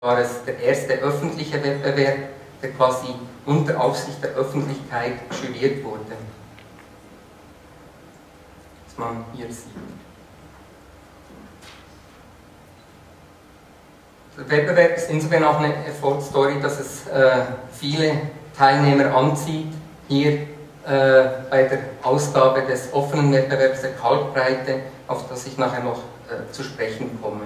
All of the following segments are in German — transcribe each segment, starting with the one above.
war es der erste öffentliche Wettbewerb, der quasi unter Aufsicht der Öffentlichkeit juriert wurde. Was man hier sieht. Der Wettbewerb ist insofern auch eine Erfolgsstory, dass es viele Teilnehmer anzieht. Hier bei der Ausgabe des offenen Wettbewerbs der Kalkbreite, auf das ich nachher noch zu sprechen komme.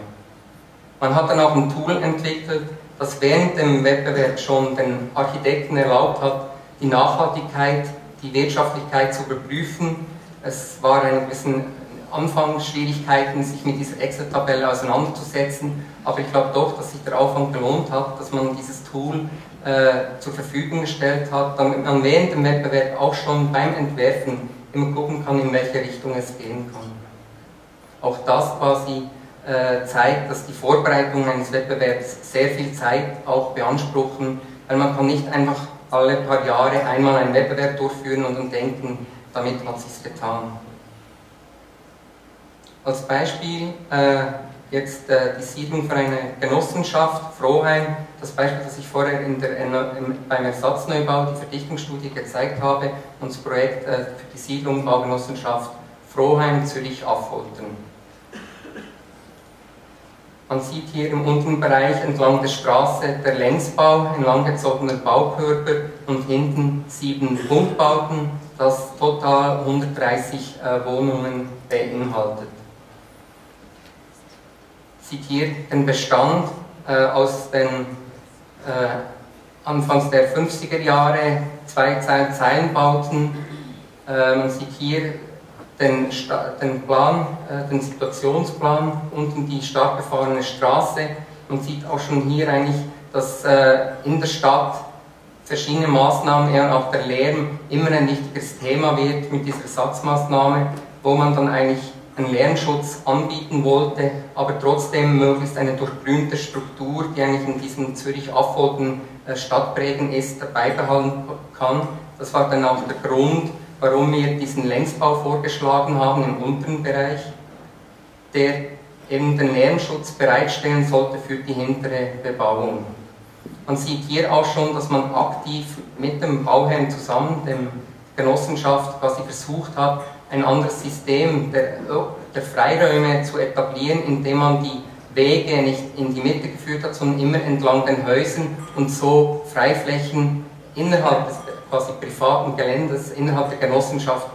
Man hat dann auch ein Tool entwickelt, das während dem Wettbewerb schon den Architekten erlaubt hat, die Nachhaltigkeit, die Wirtschaftlichkeit zu überprüfen. Es war ein bisschen Anfangsschwierigkeiten, sich mit dieser Excel-Tabelle auseinanderzusetzen, aber ich glaube doch, dass sich der Aufwand gelohnt hat, dass man dieses Tool zur Verfügung gestellt hat, damit man während dem Wettbewerb auch schon beim Entwerfen immer gucken kann, in welche Richtung es gehen kann. Auch das quasi zeigt, dass die Vorbereitungen eines Wettbewerbs sehr viel Zeit auch beanspruchen, weil man kann nicht einfach alle paar Jahre einmal einen Wettbewerb durchführen und dann denken, damit hat es sich getan. Als Beispiel jetzt die Siedlung für eine Genossenschaft, Froheim, das Beispiel, das ich vorher beim Ersatzneubau, die Verdichtungsstudie gezeigt habe, und das Projekt für die Siedlung Baugenossenschaft Froheim, Zürich-Affoltern. Man sieht hier im unteren Bereich entlang der Straße der Längsbau, ein langgezogener Baukörper und hinten 7 Punktbauten, das total 130 Wohnungen beinhaltet. Sieht hier den Bestand aus den Anfangs der 50er Jahre, 2 Zeilenbauten. Man sieht hier den Situationsplan, unten die stark befahrene Straße. Man sieht auch schon hier eigentlich, dass in der Stadt verschiedene Maßnahmen, eher auch der Lärm, immer ein wichtiges Thema wird mit dieser Ersatzmaßnahme, wo man dann eigentlich einen Lärmschutz anbieten wollte, aber trotzdem möglichst eine durchgrünte Struktur, die eigentlich in diesem Zürich-Affoltern Stadtprägen ist, beibehalten kann. Das war dann auch der Grund, warum wir diesen Längsbau vorgeschlagen haben im unteren Bereich, der eben den Lärmschutz bereitstellen sollte für die hintere Bebauung. Man sieht hier auch schon, dass man aktiv mit dem Bauherrn zusammen, dem Genossenschaft, quasi versucht hat, ein anderes System der Freiräume zu etablieren, indem man die Wege nicht in die Mitte geführt hat, sondern immer entlang den Häusern und so Freiflächen innerhalb des quasi privaten Geländes, innerhalb der Genossenschaft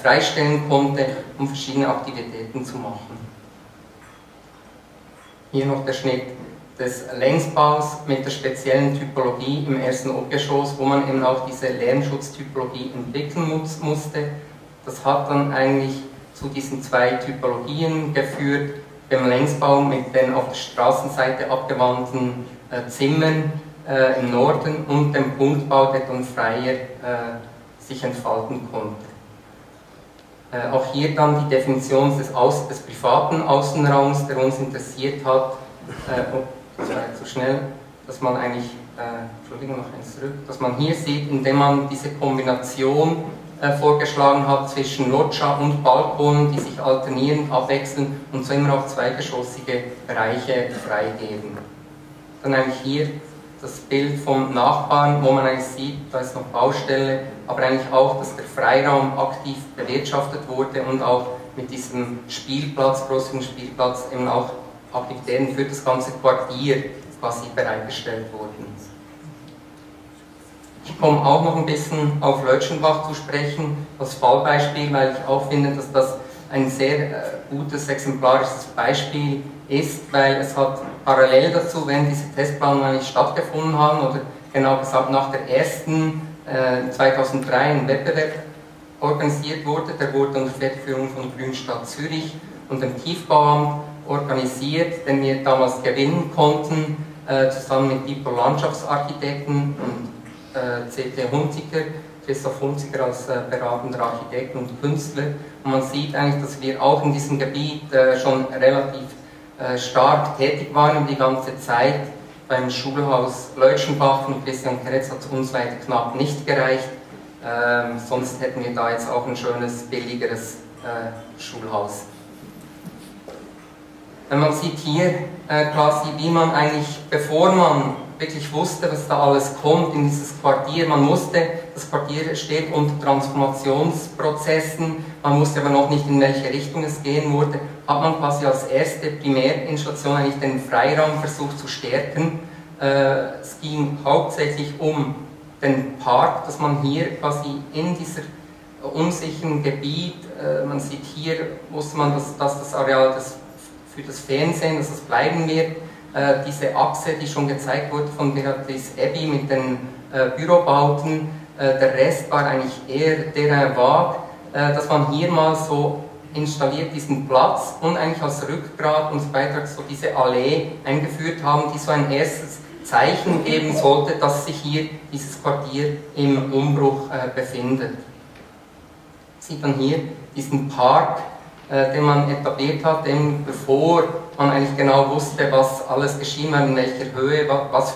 freistellen konnte, um verschiedene Aktivitäten zu machen. Hier noch der Schnitt des Längsbaus mit der speziellen Typologie im ersten Obergeschoss, wo man eben auch diese Lärmschutztypologie entwickeln musste. Das hat dann eigentlich zu diesen 2 Typologien geführt, dem Längsbau mit den auf der Straßenseite abgewandten Zimmern im Norden und dem Punktbau, der dann freier sich entfalten konnte. Auch hier dann die Definition des privaten Außenraums, der uns interessiert hat. Das war zu schnell, dass man eigentlich, Entschuldigung, noch eins zurück, dass man hier sieht, indem man diese Kombination vorgeschlagen hat zwischen Loggia und Balkonen, die sich alternierend abwechseln und so immer auch zweigeschossige Bereiche freigeben. Dann eigentlich hier das Bild vom Nachbarn, wo man eigentlich sieht, da ist noch Baustelle, aber eigentlich auch, dass der Freiraum aktiv bewirtschaftet wurde und auch mit diesem Spielplatz, großen Spielplatz, eben auch Aktivitäten für das ganze Quartier quasi bereitgestellt wurden. Ich komme auch noch ein bisschen auf Lötschenbach zu sprechen, als Fallbeispiel, weil ich auch finde, dass das ein sehr gutes exemplarisches Beispiel ist, weil es hat parallel dazu, wenn diese Testplanungen nicht stattgefunden haben, oder genau gesagt nach der ersten 2003 ein Wettbewerb organisiert wurde, der wurde unter Federführung von Grünstadt Zürich und dem Tiefbauamt organisiert, den wir damals gewinnen konnten, zusammen mit Dipol Landschaftsarchitekten und C.T. Hunziker, Christoph Hunziker als beratender Architekt und Künstler. Und man sieht eigentlich, dass wir auch in diesem Gebiet schon relativ stark tätig waren die ganze Zeit. Beim Schulhaus Leutschenbach von Christian Keretz hat es uns leider knapp nicht gereicht. Sonst hätten wir da jetzt auch ein schönes, billigeres Schulhaus. Man sieht hier quasi, wie man eigentlich, bevor man wirklich wusste, was da alles kommt in dieses Quartier, man wusste, das Quartier steht unter Transformationsprozessen, man wusste aber noch nicht, in welche Richtung es gehen würde, hat man quasi als erste Primärinstallation eigentlich den Freiraum versucht zu stärken. Es ging hauptsächlich um den Park, dass man hier quasi in dieser unsicheren Gebiet, man sieht hier, wusste man, dass das Areal für das Fernsehen, dass das bleiben wird, diese Achse, die schon gezeigt wurde von Beatrice Ebbi mit den Bürobauten, der Rest war eigentlich eher der vage, dass man hier mal so installiert diesen Platz und eigentlich als Rückgrat und Beitrag so diese Allee eingeführt haben, die so ein erstes Zeichen geben sollte, dass sich hier dieses Quartier im Umbruch befindet. Sieht man hier diesen Park, den man etabliert hat, bevor man eigentlich genau wusste, was alles geschehen war, in welcher Höhe, was